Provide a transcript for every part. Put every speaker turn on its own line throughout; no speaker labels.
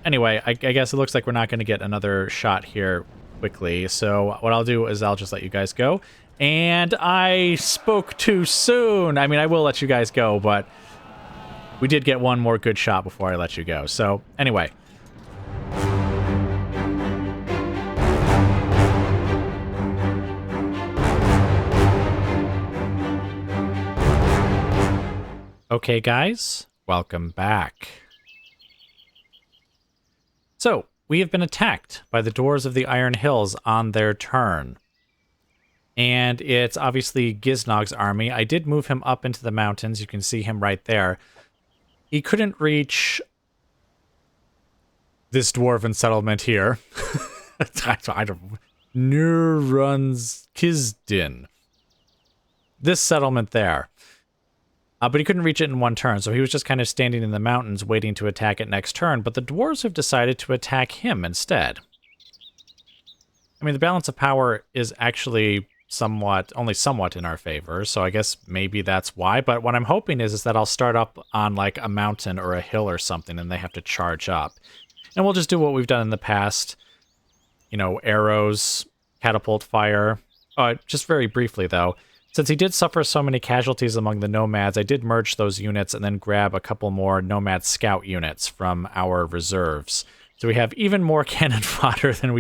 anyway, I guess it looks like we're not going to get another shot here quickly. So what I'll do is I'll just let you guys go. And I spoke too soon. I mean, I will let you guys go, but we did get one more good shot before I let you go. So anyway. Okay, guys, welcome back. So, we have been attacked by the Dwarves of the Iron Hills on their turn. And it's obviously Giznog's army. I did move him up into the mountains. You can see him right there. He couldn't reach this dwarven settlement here. I don't Nurunkhizdin. This settlement there. But he couldn't reach it in one turn, so he was just kind of standing in the mountains waiting to attack it next turn, but the dwarves have decided to attack him instead. I mean, the balance of power is actually only somewhat in our favor, so I guess maybe that's why, but what I'm hoping is that I'll start up on like a mountain or a hill or something, and they have to charge up. And we'll just do what we've done in the past. You know, arrows, catapult fire. Just very briefly, though. Since he did suffer so many casualties among the nomads, I did merge those units and then grab a couple more nomad scout units from our reserves. So we have even more cannon fodder than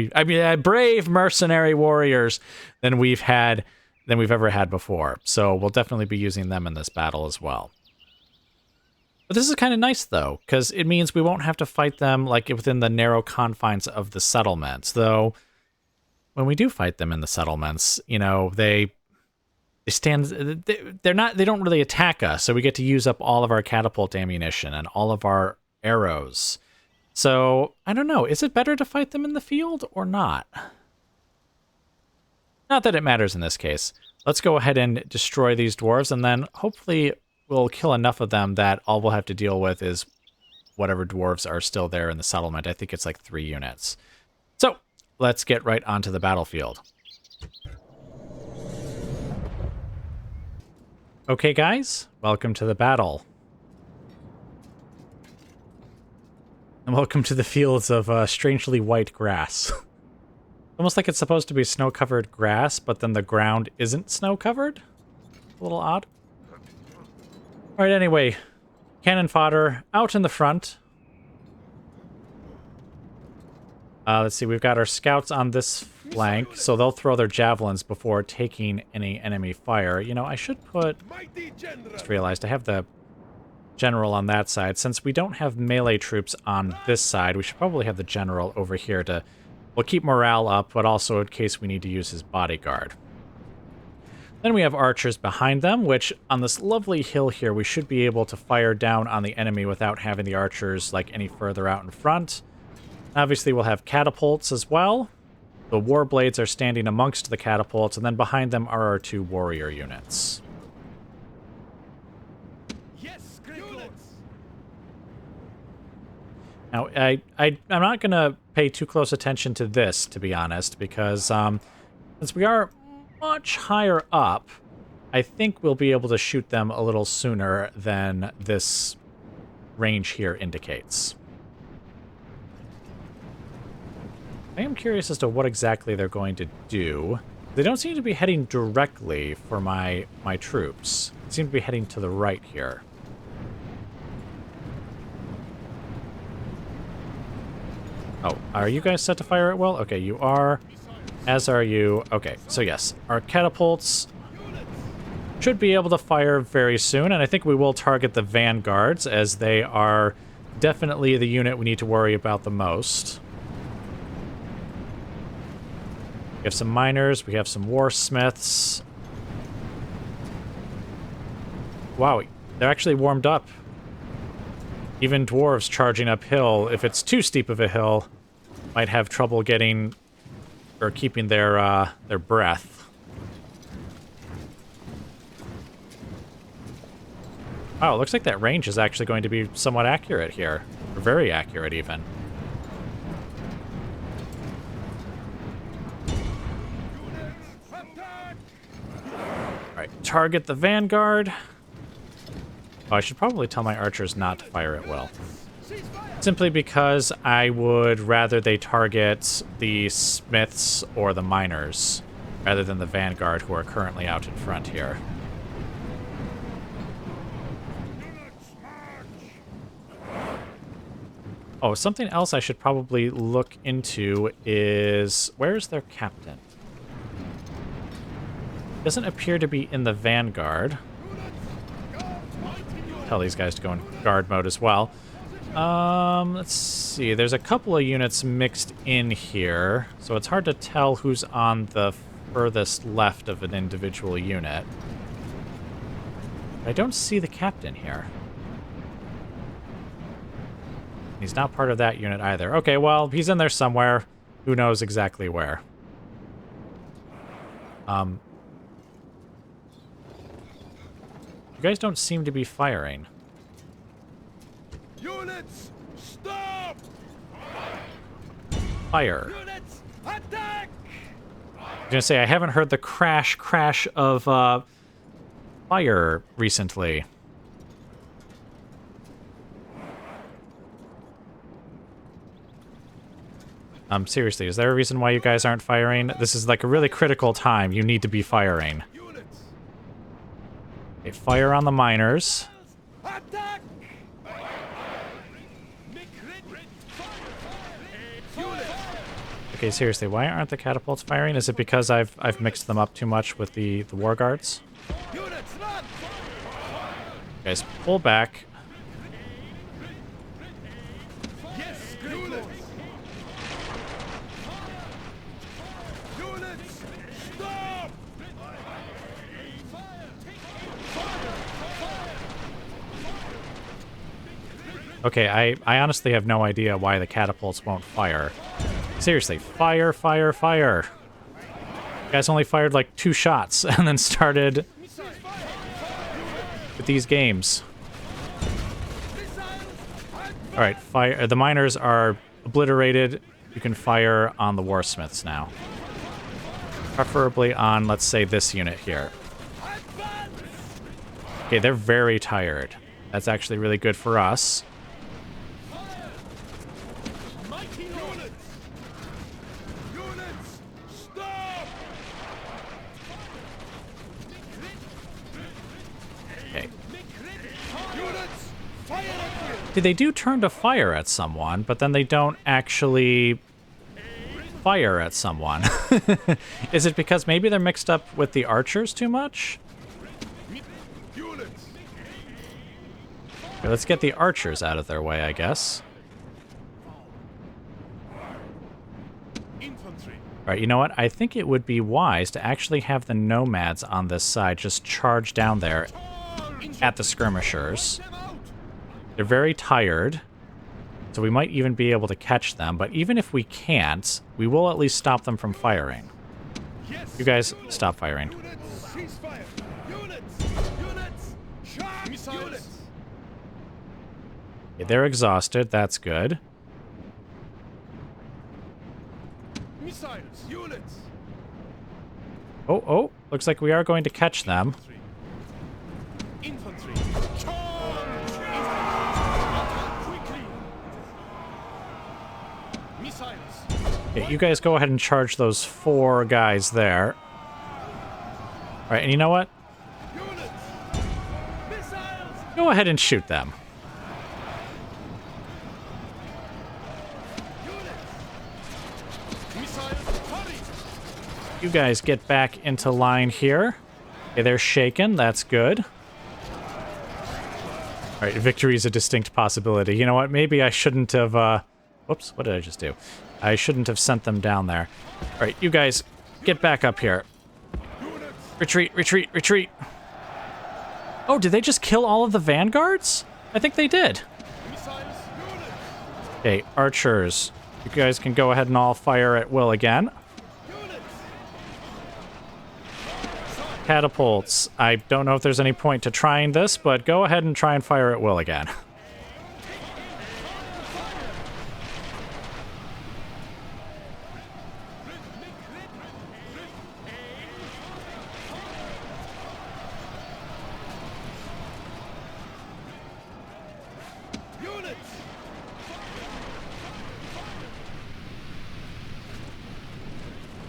brave mercenary warriors than we've ever had before. So we'll definitely be using them in this battle as well. But this is kind of nice, though, because it means we won't have to fight them like within the narrow confines of the settlements. Though, when we do fight them in the settlements, you know, they don't really attack us, so we get to use up all of our catapult ammunition and all of our arrows. So, I don't know, is it better to fight them in the field or not? Not that it matters in this case. Let's go ahead and destroy these dwarves, and then hopefully we'll kill enough of them that all we'll have to deal with is whatever dwarves are still there in the settlement. I think it's like 3 units. So, let's get right onto the battlefield. Okay, guys, welcome to the battle. And welcome to the fields of strangely white grass. Almost like it's supposed to be snow-covered grass, but then the ground isn't snow-covered. A little odd. Alright, anyway. Cannon fodder out in the front. Let's see, we've got our scouts on this flank, so they'll throw their javelins before taking any enemy fire. You know, I should put... Just realized I have the general on that side. Since we don't have melee troops on this side, we should probably have the general over here to... We'll keep morale up, but also in case we need to use his bodyguard. Then we have archers behind them, which on this lovely hill here, we should be able to fire down on the enemy without having the archers like any further out in front. Obviously, we'll have catapults as well. The warblades are standing amongst the catapults, and then behind them are our 2 warrior units.
Yes,
Now, I'm not going to pay too close attention to this, to be honest, because since we are much higher up, I think we'll be able to shoot them a little sooner than this range here indicates. I am curious as to what exactly they're going to do. They don't seem to be heading directly for my troops. They seem to be heading to the right here. Oh, are you guys set to fire at will? Okay, you are. As are you. Okay, so yes, our catapults should be able to fire very soon, and I think we will target the vanguards, as they are definitely the unit we need to worry about the most. We have some miners, we have some warsmiths. Wow, they're actually warmed up. Even dwarves charging uphill, if it's too steep of a hill, might have trouble getting or keeping their breath. Wow, it looks like that range is actually going to be somewhat accurate here. Or very accurate, even. Alright, target the vanguard. Oh, I should probably tell my archers not to fire at will. Simply because I would rather they target the smiths or the miners rather than the vanguard who are currently out in front here. Oh, something else I should probably look into is, where's their captain? Doesn't appear to be in the vanguard. Tell these guys to go in guard mode as well. Let's see. There's a couple of units mixed in here, so it's hard to tell who's on the furthest left of an individual unit. I don't see the captain here. He's not part of that unit either. Okay, well, he's in there somewhere. Who knows exactly where. You guys don't seem to be firing.
Units, stop!
Fire.
Units, attack!
I'm gonna say I haven't heard the crash of fire recently. Seriously, is there a reason why you guys aren't firing? This is like a really critical time. You need to be firing.
Units,
Okay, fire on the miners.
attack! Units,
Okay, seriously, why aren't the catapults firing? Is it because I've mixed them up too much with the war guards?
units, run!
Guys, pull back.
Yes, units! Units, stop!
Okay, I honestly have no idea why the catapults won't fire. Seriously, fire, fire, fire. You guys only fired like 2 shots and then started with these games. All right, fire. The miners are obliterated. You can fire on the warsmiths now. Preferably on, let's say, this unit here. Okay, they're very tired. That's actually really good for us.
Units, stop!
Okay.
Units, fire at you!
They do turn to fire at someone, but then they don't actually fire at someone. Is it because maybe they're mixed up with the archers too much?
Units,
Okay, let's get the archers out of their way, I guess.
infantry,
All right, you know what? I think it would be wise to actually have the nomads on this side just charge down there at the skirmishers.
them out!
They're very tired, so we might even be able to catch them. But even if we can't, we will at least stop them from firing.
Yes!
You guys, stop firing.
Units, ceasefire! Units, units, charge! Missiles. Units,
Okay, they're exhausted. That's good.
missiles, units,
Oh, oh, looks like we are going to catch them.
infantry, charge! Quickly! Missiles,
Okay, you guys go ahead and charge those 4 guys there. All right, and you know what?
units, missiles,
Go ahead and shoot them.
missiles, hurry!
You guys get back into line here. Okay, they're shaken. That's good. All right, victory is a distinct possibility. You know what? Maybe I shouldn't have... Whoops, what did I just do? I shouldn't have sent them down there. All right, you guys, get back up here. Retreat, retreat, retreat. Oh, did they just kill all of the vanguards? I think they did.
Missiles, units,
Okay, archers. You guys can go ahead and all fire at will again.
units,
Catapults. I don't know if there's any point to trying this, but go ahead and try and fire at will again.
units,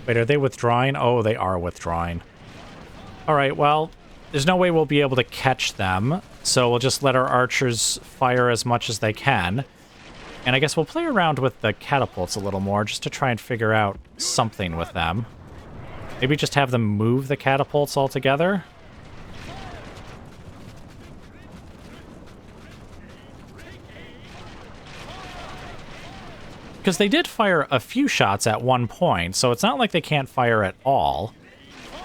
Wait, are they withdrawing? Oh, they are withdrawing. Alright, well, there's no way we'll be able to catch them, so we'll just let our archers fire as much as they can. And I guess we'll play around with the catapults a little more, just to try and figure out something with them. Maybe just have them move the catapults altogether? Because they did fire a few shots at one point, so it's not like they can't fire at all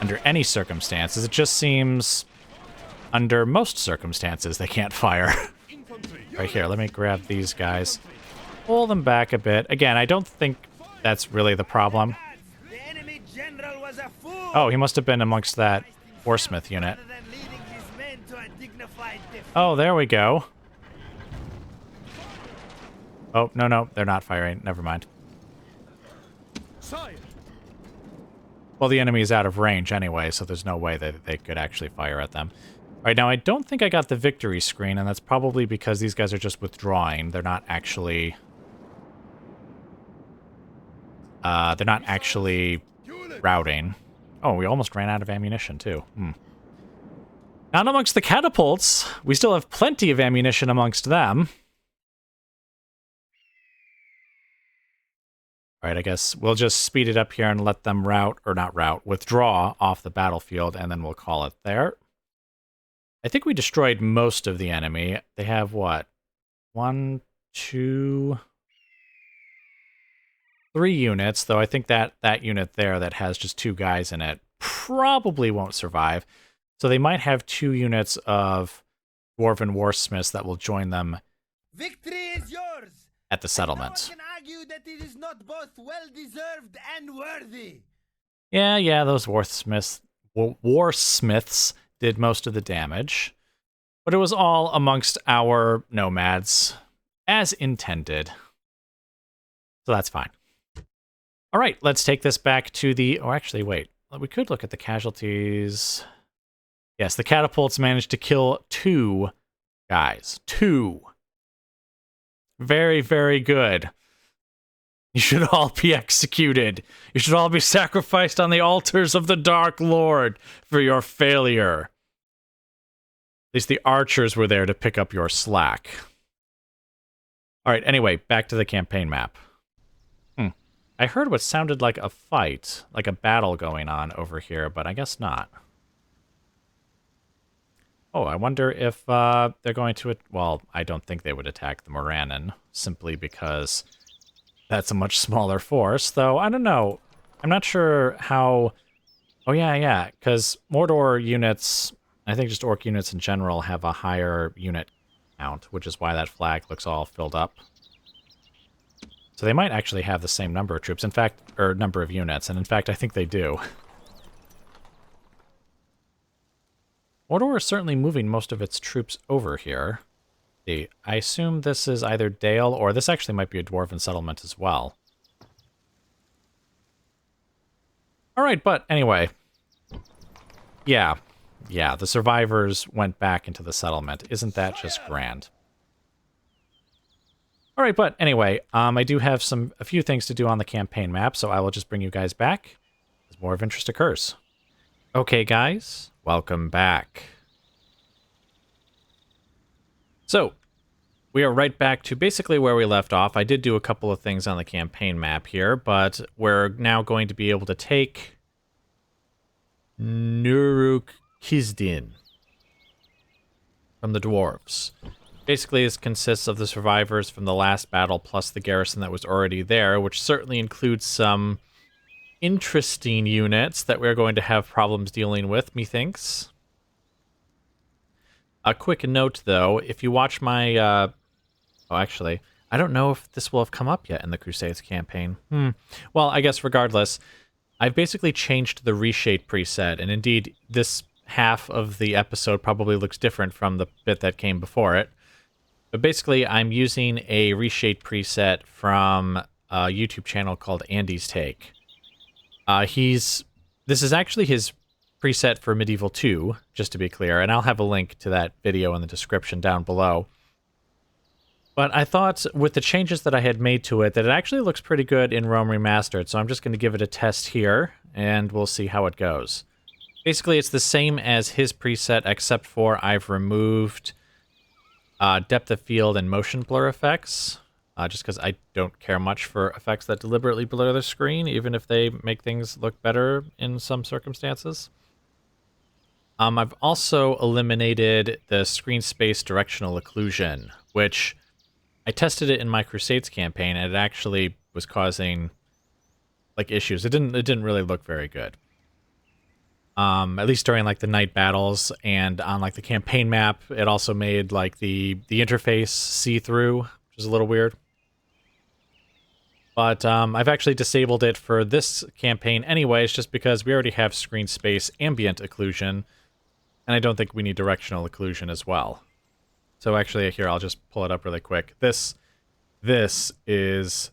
under any circumstances. It just seems under most circumstances they can't fire. Right here, let me grab these guys. Pull them back a bit. Again, I don't think that's really the problem. Oh, he must have been amongst that Warsmith unit. Oh, there we go. Oh, no, they're not firing. Never mind. Well, the enemy is out of range anyway, so there's no way that they could actually fire at them. All right, now I don't think I got the victory screen, and that's probably because these guys are just withdrawing. They're not actually... routing. Oh, we almost ran out of ammunition, too. Not amongst the catapults. We still have plenty of ammunition amongst them. Alright, I guess we'll just speed it up here and let them withdraw off the battlefield, and then we'll call it there. I think we destroyed most of the enemy. They have, what? 1, 2... 3 units, though I think that unit there that has just 2 guys in it probably won't survive. So they might have 2 units of Dwarven Warsmiths that will join them
Victory is yours!
at the settlement.
No one can argue that it is not both well-deserved and worthy.
Yeah, those Warsmiths did most of the damage. But it was all amongst our nomads, as intended. So that's fine. All right, let's take this back to the... Oh, actually, wait. We could look at the casualties. Yes, the catapults managed to kill 2 guys. 2. Very, very good. You should all be executed. You should all be sacrificed on the altars of the Dark Lord for your failure. At least the archers were there to pick up your slack. All right, anyway, back to the campaign map. I heard what sounded like a fight, like a battle going on over here, but I guess not. Oh, I wonder if they're going to... Well, I don't think they would attack the Morannon, simply because that's a much smaller force, though I don't know. I'm not sure how... Oh, yeah, because Mordor units, I think just Orc units in general, have a higher unit count, which is why that flag looks all filled up. So they might actually have the same number of troops, in fact, or number of units, and in fact, I think they do. Mordor is certainly moving most of its troops over here. See, I assume this is either Dale, or this actually might be a Dwarven settlement as well. Alright, but anyway. Yeah, the survivors went back into the settlement. Isn't that just grand? All right, but anyway, I do have a few things to do on the campaign map, so I will just bring you guys back as more of interest occurs. Okay, guys, welcome back. So, we are right back to basically where we left off. I did do a couple of things on the campaign map here, but we're now going to be able to take Nurunkhizdin from the dwarves. Basically, this consists of the survivors from the last battle plus the garrison that was already there, which certainly includes some interesting units that we're going to have problems dealing with, methinks. A quick note, though, if you watch my... oh, actually, I don't know if this will have come up yet in the Crusades campaign. Well, I guess regardless, I've basically changed the reshade preset, and indeed, this half of the episode probably looks different from the bit that came before it. But basically, I'm using a reshade preset from a YouTube channel called Andy's Take. This is actually his preset for Medieval 2, just to be clear, and I'll have a link to that video in the description down below. But I thought with the changes that I had made to it that it actually looks pretty good in Rome Remastered, so I'm just going to give it a test here, and we'll see how it goes. Basically, it's the same as his preset, except for I've removed depth of field and motion blur effects, just because I don't care much for effects that deliberately blur the screen, even if they make things look better in some circumstances. I've also eliminated the screen space directional occlusion, which I tested it in my Crusades campaign, and it actually was causing like issues. It didn't really look very good. At least during like the night battles and on like the campaign map, it also made like the interface see-through, which is a little weird. But I've actually disabled it for this campaign anyways, just because we already have screen space ambient occlusion, and I don't think we need directional occlusion as well. So actually, here, I'll just pull it up really quick. This is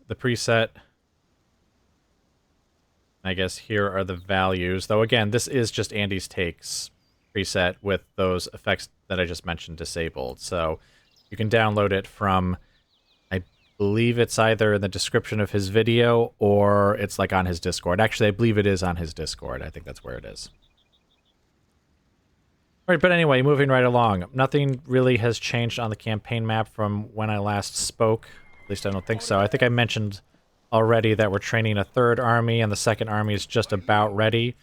the preset. I guess here are the values. Though, again, this is just Andy's Takes preset with those effects that I just mentioned disabled. So you can download it from, I believe it's either in the description of his video or it's like on his Discord. Actually, I believe it is on his Discord. I think that's where it is. All right, but anyway, moving right along. Nothing really has changed on the campaign map from when I last spoke. At least I don't think so. I think I mentioned already that we're training a third army, and the second army is just about ready.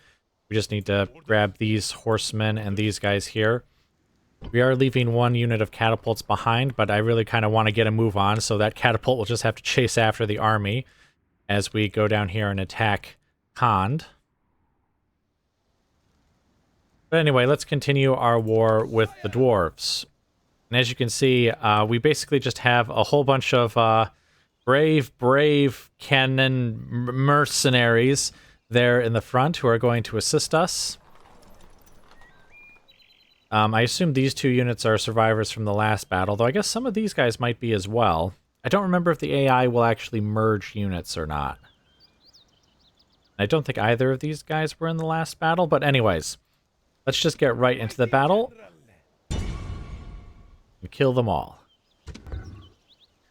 We just need to grab these horsemen and these guys here. We are leaving one unit of catapults behind, but I really kind of want to get a move on, so that catapult will just have to chase after the army as we go down here and attack Khand. But anyway, let's continue our war with the dwarves. And as you can see, we basically just have a whole bunch of brave cannon mercenaries there in the front who are going to assist us. I assume these two units are survivors from the last battle, though I guess some of these guys might be as well. I don't remember if the AI will actually merge units or not. I don't think either of these guys were in the last battle, but anyways, let's just get right into the battle and kill them all.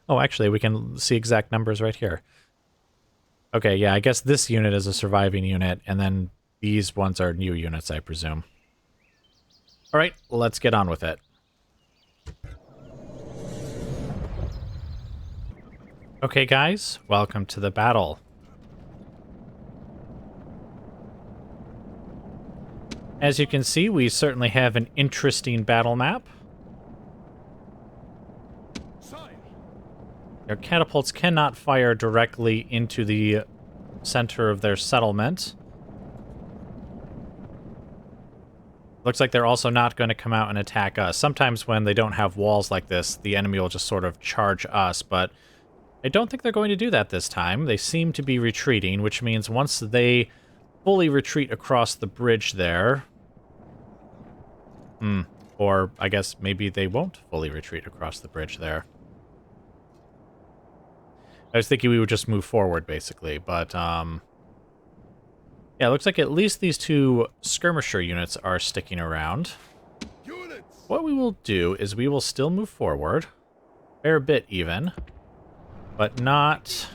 Oh, actually, we can see exact numbers right here. Okay, yeah, I guess this unit is a surviving unit, and then these ones are new units, I presume. All right, let's get on with it. Okay, guys, welcome to the battle. As you can see, we certainly have an interesting battle map. Their catapults cannot fire directly into the center of their settlement. Looks like they're also not going to come out and attack us. Sometimes when they don't have walls like this, the enemy will just sort of charge us, but I don't think they're going to do that this time. They seem to be retreating, which means once they fully retreat across the bridge there... Or I guess maybe they won't fully retreat across the bridge there. I was thinking we would just move forward, basically, but, yeah, it looks like at least these two skirmisher units are sticking around. What we will do is we will still move forward, a fair bit even, but not...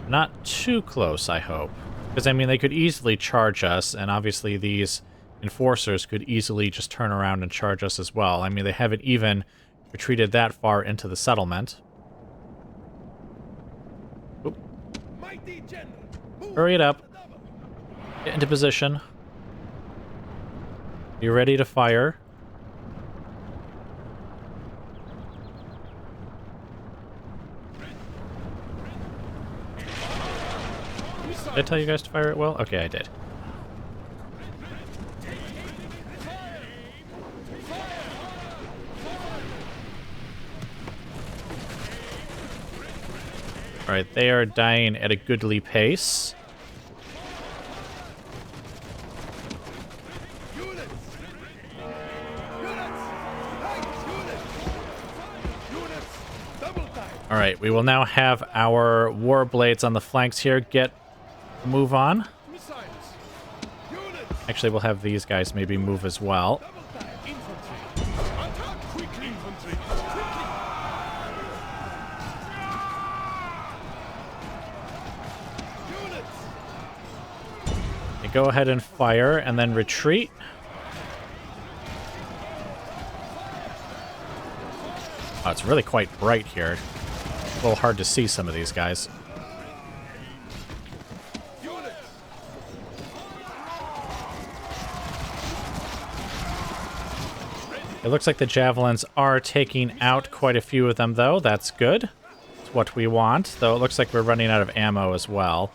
not too close, I hope. Because, I mean, they could easily charge us, and obviously these enforcers could easily just turn around and charge us as well. I mean, they haven't even retreated that far into the settlement. Oop. Hurry it up. Get into position. Be ready to fire. Did I tell you guys to fire it well? Okay, I did. Alright, they are dying at a goodly pace. Alright, we will now have our war blades on the flanks here move on. Actually, we'll have these guys maybe move as well. Go ahead and fire, and then retreat. Oh, it's really quite bright here. A little hard to see some of these guys. It looks like the javelins are taking out quite a few of them, though. That's good. It's what we want, though it looks like we're running out of ammo as well.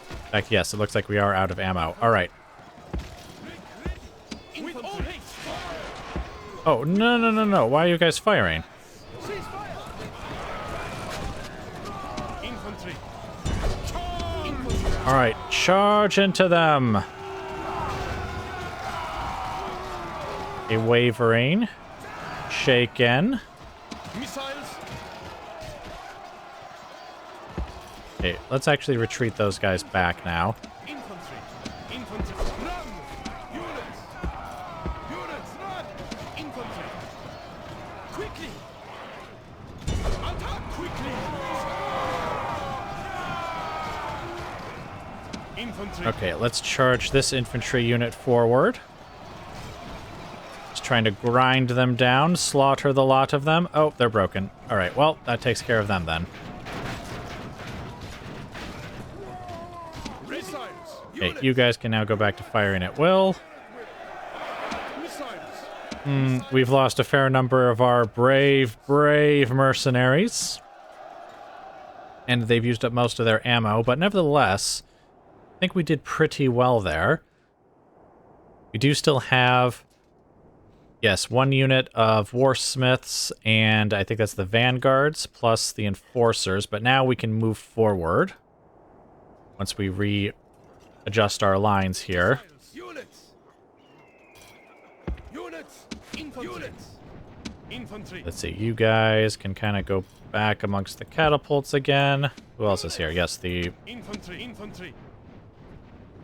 In fact, yes, it looks like we are out of ammo. All right. Oh, no, no, no, no. Why are you guys firing? All right, charge into them. A wavering, shaken. Okay, let's actually retreat those guys back now. Okay, let's charge this infantry unit forward. Just trying to grind them down, slaughter the lot of them. Oh, they're broken. All right, well, that takes care of them then. Okay, you guys can now go back to firing at will. We've lost a fair number of our brave mercenaries. And they've used up most of their ammo, but nevertheless, I think we did pretty well there. We do still have, yes, one unit of warsmiths, and I think that's the vanguards, plus the enforcers, but now we can move forward once we readjust our lines here. Let's see, you guys can kind of go back amongst the catapults again. Who else is here? Yes, the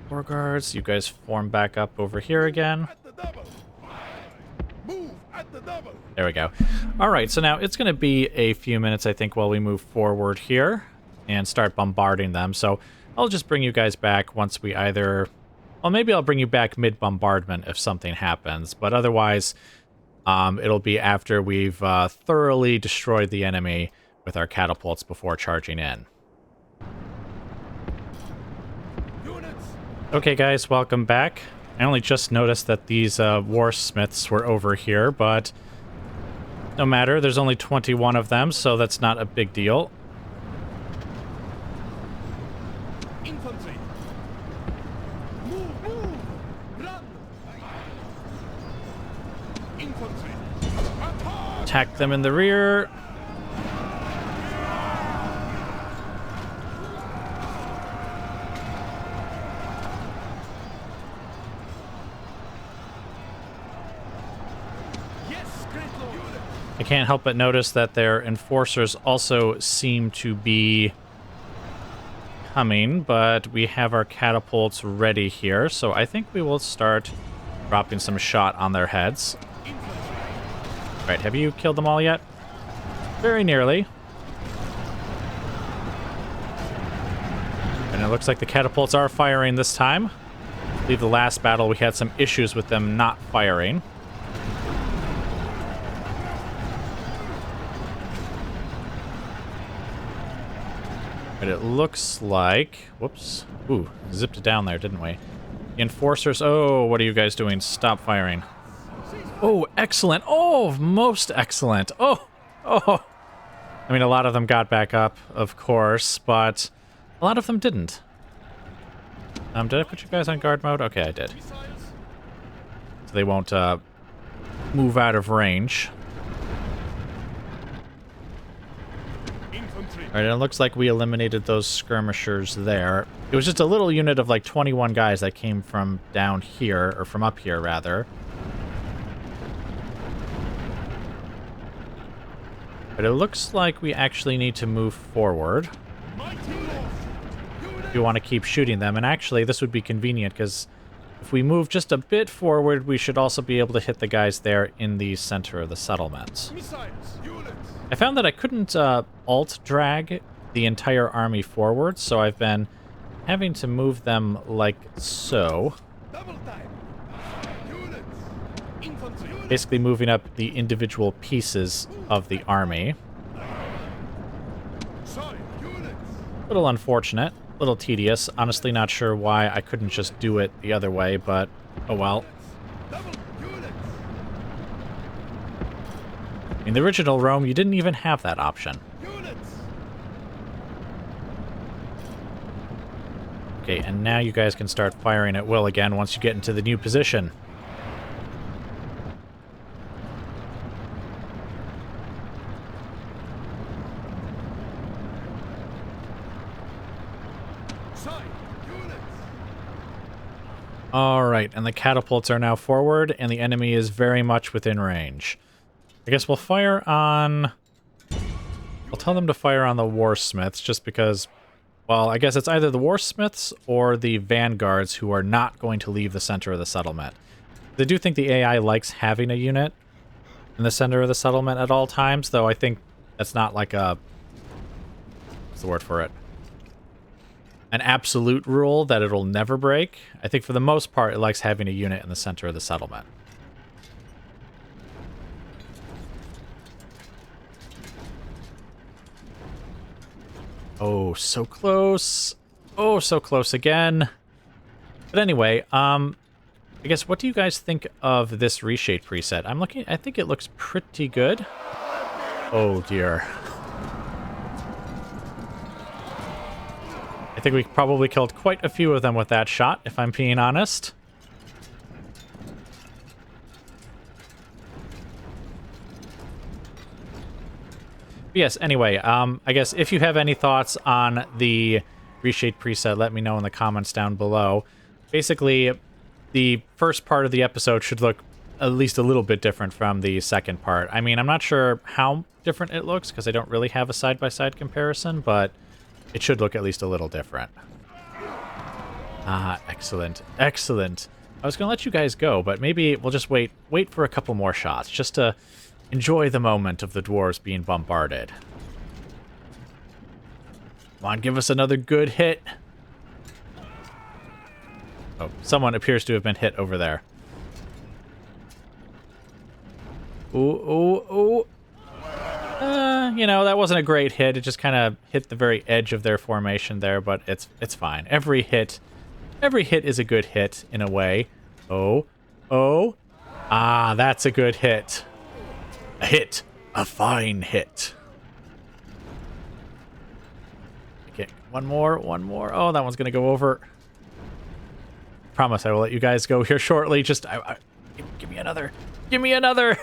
war guards. You guys form back up over here again. There we go. All right, so now it's going to be a few minutes, I think, while we move forward here and start bombarding them. So I'll just bring you guys back once we either... Well, maybe I'll bring you back mid-bombardment if something happens, but otherwise it'll be after we've thoroughly destroyed the enemy with our catapults before charging in. Okay, guys, welcome back. I only just noticed that these warsmiths were over here, but no matter. There's only 21 of them, so that's not a big deal.
Infantry. Move, move. Run. Infantry. Attack.
Attack them in the rear. I can't help but notice that their enforcers also seem to be coming, but we have our catapults ready here, so I think we will start dropping some shot on their heads. Right, have you killed them all yet? Very nearly. And it looks like the catapults are firing this time. I believe the last battle we had some issues with them not firing. But it looks like... Whoops. Ooh, zipped it down there, didn't we? The enforcers... Oh, what are you guys doing? Stop firing. Oh, excellent. Oh, most excellent. Oh, oh. I mean, a lot of them got back up, of course, but a lot of them didn't. Did I put you guys on guard mode? Okay, I did. So they won't move out of range. All right, it looks like we eliminated those skirmishers there. It was just a little unit of like 21 guys that came from down here, or from up here, rather. But it looks like we actually need to move forward if we want to keep shooting them. And actually, this would be convenient, because if we move just a bit forward, we should also be able to hit the guys there in the center of the settlement. I found that I couldn't alt drag the entire army forward, so I've been having to move them like so.
Double time. Units. Infantry. Units.
Basically moving up the individual pieces of the army.
Sorry. Units.
A little unfortunate, a little tedious. Honestly, not sure why I couldn't just do it the other way, but oh well.
Double units.
In the original Rome, you didn't even have that option.
Units.
Okay, and now you guys can start firing at will again once you get into the new position.
Sorry. Units.
Alright, and the catapults are now forward, and the enemy is very much within range. I guess we'll fire on... I'll tell them to fire on the warsmiths, just because... Well, I guess it's either the warsmiths or the vanguards who are not going to leave the center of the settlement. I do think the AI likes having a unit in the center of the settlement at all times, though I think that's not like a... What's the word for it? An absolute rule that it'll never break. I think for the most part, it likes having a unit in the center of the settlement. Oh, so close. Oh, so close again. But anyway, I guess what do you guys think of this reshape preset? I'm looking, I think it looks pretty good. Oh dear. I think we probably killed quite a few of them with that shot, if I'm being honest. Yes, anyway, I guess if you have any thoughts on the reshape preset, let me know in the comments down below. Basically, the first part of the episode should look at least a little bit different from the second part. I mean, I'm not sure how different it looks, because I don't really have a side-by-side comparison, but it should look at least a little different. Ah, excellent. Excellent. I was going to let you guys go, but maybe we'll just wait for a couple more shots, just to enjoy the moment of the dwarves being bombarded. Come on, give us another good hit. Oh, someone appears to have been hit over there. Ooh, ooh, ooh. You know, that wasn't a great hit. It just kind of hit the very edge of their formation there, but it's fine. Every hit is a good hit in a way. Oh, oh. Ah, that's a good hit. A hit. A fine hit. Okay, one more. Oh, that one's going to go over. Promise I will let you guys go here shortly. Just, give me another. Give me another.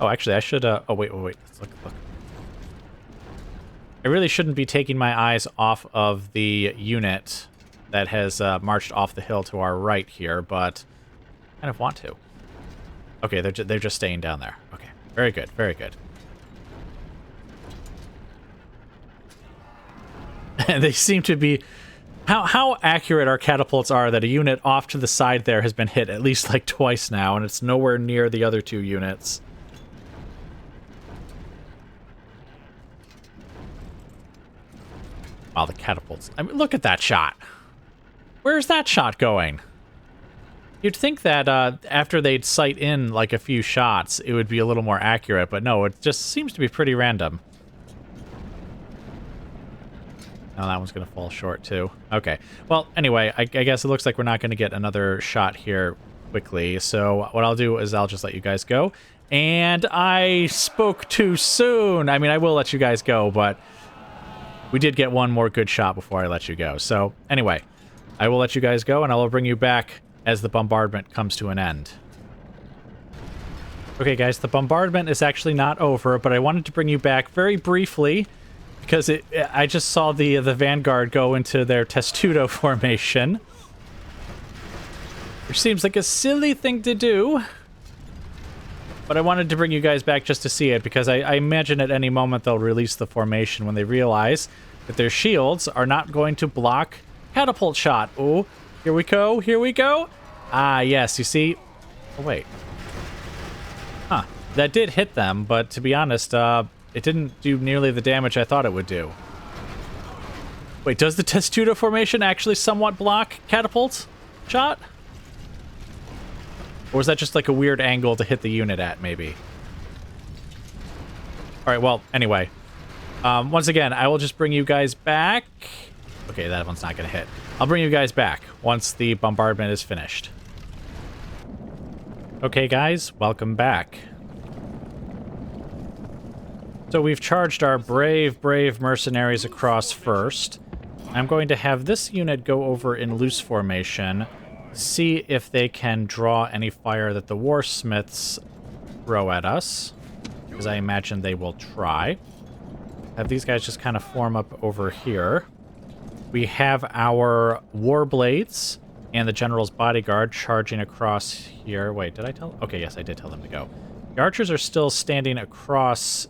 Oh, actually, I should, oh, wait. Let's look. I really shouldn't be taking my eyes off of the unit that has marched off the hill to our right here, but I kind of want to. Okay, they're just staying down there. Okay, very good, very good. And they seem to be... How accurate our catapults are that a unit off to the side there has been hit at least like twice now, and it's nowhere near the other two units. Wow, the catapults. I mean, look at that shot. Where's that shot going? You'd think that after they'd sight in like a few shots, it would be a little more accurate, but no, it just seems to be pretty random. Oh, that one's going to fall short too. Okay. Well, anyway, I guess it looks like we're not going to get another shot here quickly, so what I'll do is I'll just let you guys go. And I spoke too soon. I mean, I will let you guys go, but we did get one more good shot before I let you go. So, anyway, I will let you guys go, and I will bring you back as the bombardment comes to an end. Okay, guys, the bombardment is actually not over, but I wanted to bring you back very briefly because I just saw the vanguard go into their testudo formation, which seems like a silly thing to do. But I wanted to bring you guys back just to see it, because I imagine at any moment they'll release the formation when they realize that their shields are not going to block catapult shot. Oh, here we go, here we go. Ah, yes, you see? Oh, wait. Huh, that did hit them, but to be honest, it didn't do nearly the damage I thought it would do. Wait, does the Testudo formation actually somewhat block catapult shot? Or is that just like a weird angle to hit the unit at, maybe? Alright, well, anyway. Once again, I will just bring you guys back. Okay, that one's not going to hit. I'll bring you guys back once the bombardment is finished. Okay, guys, welcome back. So we've charged our brave, brave mercenaries across first. I'm going to have this unit go over in loose formation, see if they can draw any fire that the warsmiths throw at us, because I imagine they will try. Have these guys just kind of form up over here. We have our warblades and the general's bodyguard charging across here. Wait, did I tell? Okay, yes, I did tell them to go. The archers are still standing across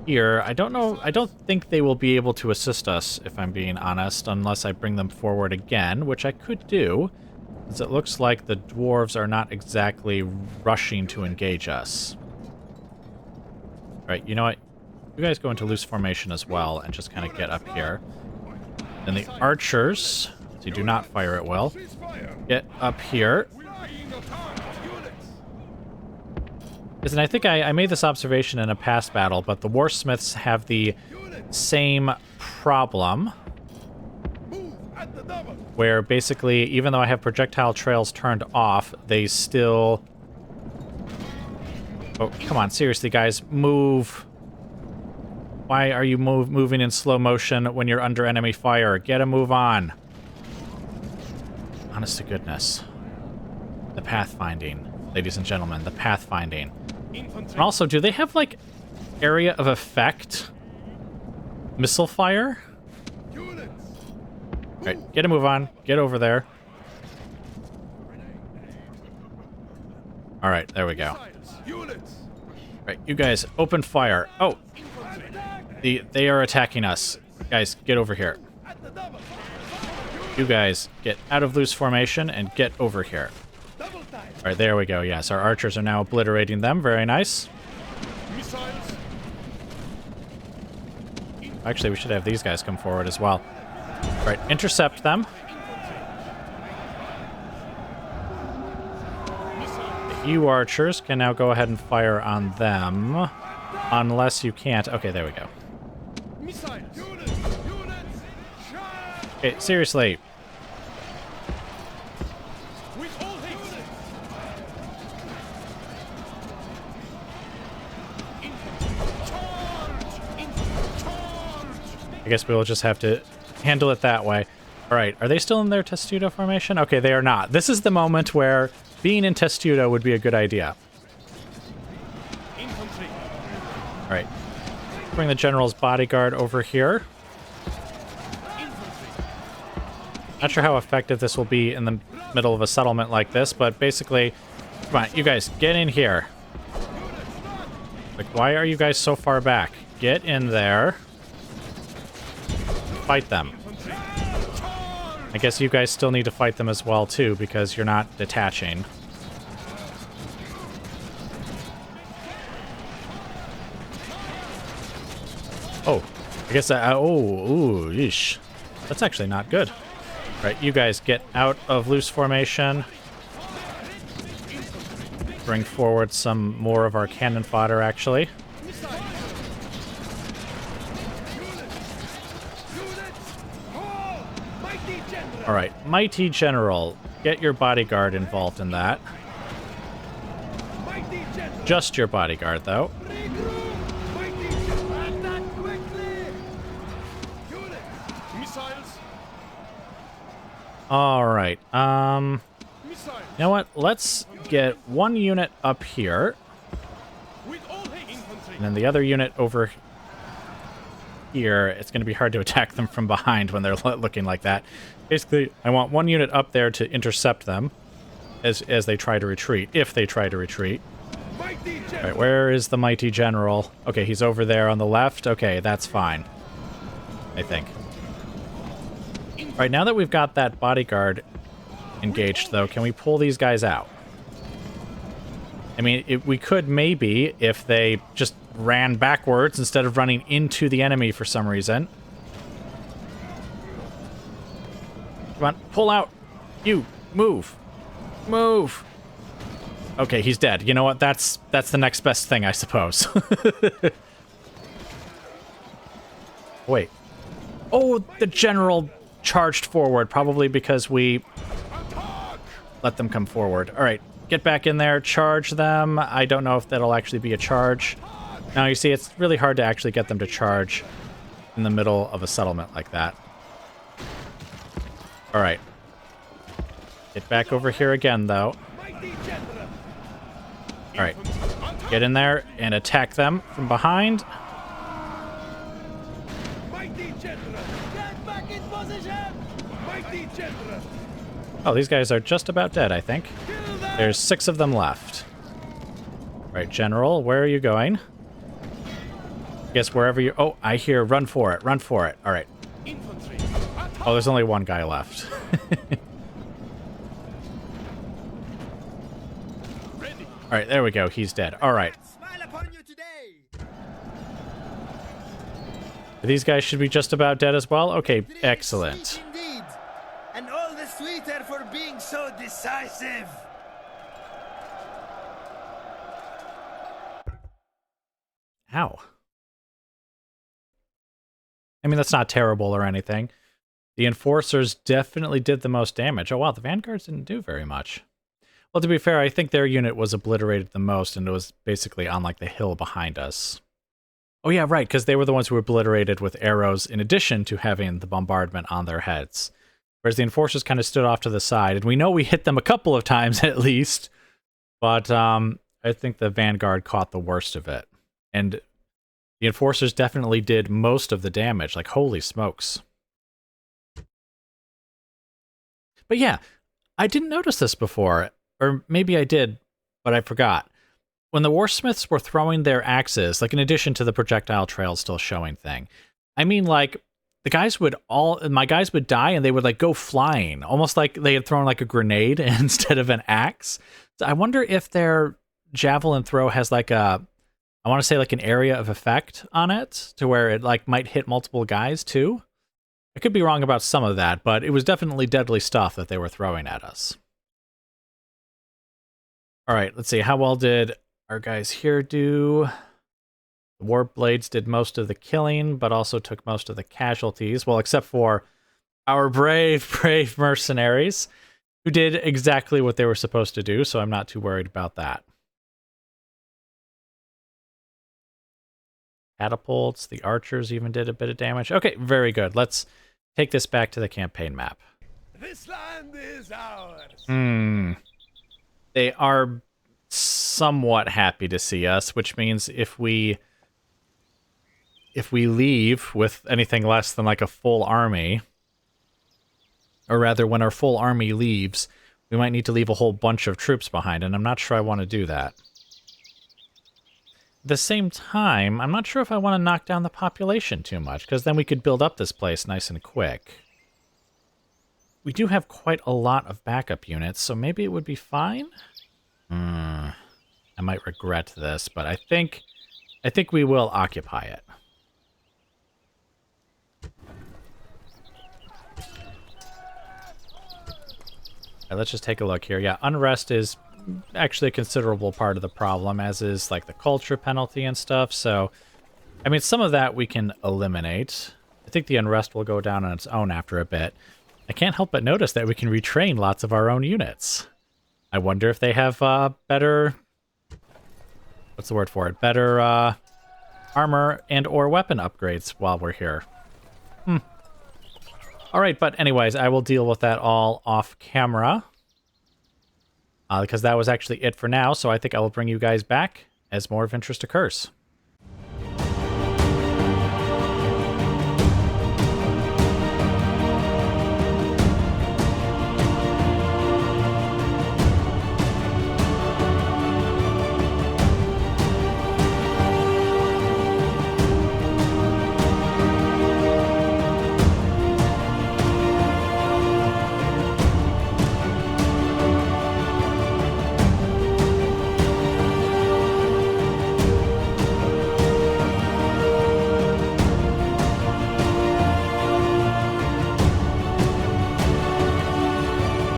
here. I don't know. I don't think they will be able to assist us, if I'm being honest, unless I bring them forward again, which I could do, since it looks like the dwarves are not exactly rushing to engage us. All right, you know what? You guys go into loose formation as well and just kind of get up here. Then the archers, so you do not fire at will, get up here. And I think I made this observation in a past battle, but the warsmiths have the same problem, where basically, even though I have projectile trails turned off, they still... Oh, come on, seriously, guys, move. Why are you moving in slow motion when you're under enemy fire? Get a move on. Honest to goodness. The pathfinding, ladies and gentlemen, the pathfinding. And also, do they have, like, area of effect missile fire? Alright, get a move on. Get over there. Alright, there we go. Alright, you guys, open fire. Oh! They are attacking us. Guys, get over here. You guys, get out of loose formation and get over here. Alright, there we go. Yes, our archers are now obliterating them. Very nice. Actually, we should have these guys come forward as well. Alright, intercept them. You archers can now go ahead and fire on them. Unless you can't. Okay, there we go. Okay, seriously. I guess we'll just have to handle it that way. All right, are they still in their Testudo formation? Okay, they are not. This is the moment where being in Testudo would be a good idea. All right, bring the general's bodyguard over here. Not sure how effective this will be in the middle of a settlement like this, but basically, come on, you guys, get in here. Like, why are you guys so far back? Get in there. Fight them. I guess you guys still need to fight them as well, too, because you're not detaching. Oh, I guess that... ooh, yeesh. That's actually not good. Right, you guys get out of loose formation. Bring forward some more of our cannon fodder, actually. All right, Mighty General, get your bodyguard involved in that. Just your bodyguard, though. All right. You know what? Let's get one unit up here, and then the other unit over here. It's going to be hard to attack them from behind when they're looking like that. Basically, I want one unit up there to intercept them as they try to retreat, if they try to retreat. All right, where is the Mighty General? Okay, he's over there on the left. Okay, that's fine, I think. All right, now that we've got that bodyguard engaged, though, can we pull these guys out? I mean, we could maybe if they just ran backwards instead of running into the enemy for some reason. Come on, pull out. You, move. Move. Okay, he's dead. You know what? That's the next best thing, I suppose. Wait. Oh, the general charged forward, probably because we let them come forward. All right, get back in there, charge them. I don't know if that'll actually be a charge. Now, you see, it's really hard to actually get them to charge in the middle of a settlement like that. All right. Get back over here again, though. All right. Get in there and attack them from behind. Oh, these guys are just about dead, I think. There's 6 of them left. All right, General, where are you going? I guess wherever you... Oh, I hear run for it, run for it. All right. Oh, there's only 1 guy left. All right, there we go. He's dead. All right. These guys should be just about dead as well. Okay, excellent.
Indeed. And all the sweeter for being so decisive.
Ow. I mean, that's not terrible or anything. The Enforcers definitely did the most damage. Oh, wow, the Vanguards didn't do very much. Well, to be fair, I think their unit was obliterated the most, and it was basically on, like, the hill behind us. Oh, yeah, right, because they were the ones who were obliterated with arrows in addition to having the bombardment on their heads. Whereas the Enforcers kind of stood off to the side, and we know we hit them a couple of times at least, but I think the Vanguard caught the worst of it. And the Enforcers definitely did most of the damage, like, holy smokes. But yeah, I didn't notice this before. Or maybe I did, but I forgot. When the Warsmiths were throwing their axes, like in addition to the projectile trail still showing thing, I mean, like, my guys would die and they would, like, go flying, almost like they had thrown, like, a grenade instead of an axe. So I wonder if their javelin throw has, like, I want to say, like, an area of effect on it, to where it, like, might hit multiple guys, too. I could be wrong about some of that, but it was definitely deadly stuff that they were throwing at us. All right, let's see. How well did our guys here do? The Warp Blades did most of the killing, but also took most of the casualties. Well, except for our brave, brave mercenaries, who did exactly what they were supposed to do, so I'm not too worried about that. Catapults, the archers even did a bit of damage. Okay, very good. Let's take this back to the campaign map.
This land is ours.
They are somewhat happy to see us, which means if we leave with anything less than, like, a full army, or rather when our full army leaves, we might need to leave a whole bunch of troops behind, and I'm not sure I want to do that. At the same time, I'm not sure if I want to knock down the population too much, because then we could build up this place nice and quick. We do have quite a lot of backup units, so maybe it would be fine? I might regret this, but I think we will occupy it. Right, let's just take a look here. Yeah, unrest is actually a considerable part of the problem, as is, like, the culture penalty and stuff, so I mean, some of that we can eliminate. I think the unrest will go down on its own after a bit. I can't help but notice that we can retrain lots of our own units. I wonder if they have better... What's the word for it? Better armor and or weapon upgrades while we're here. Alright, but anyways, I will deal with that all off camera. Because that was actually it for now, so I think I will bring you guys back as more of interest occurs.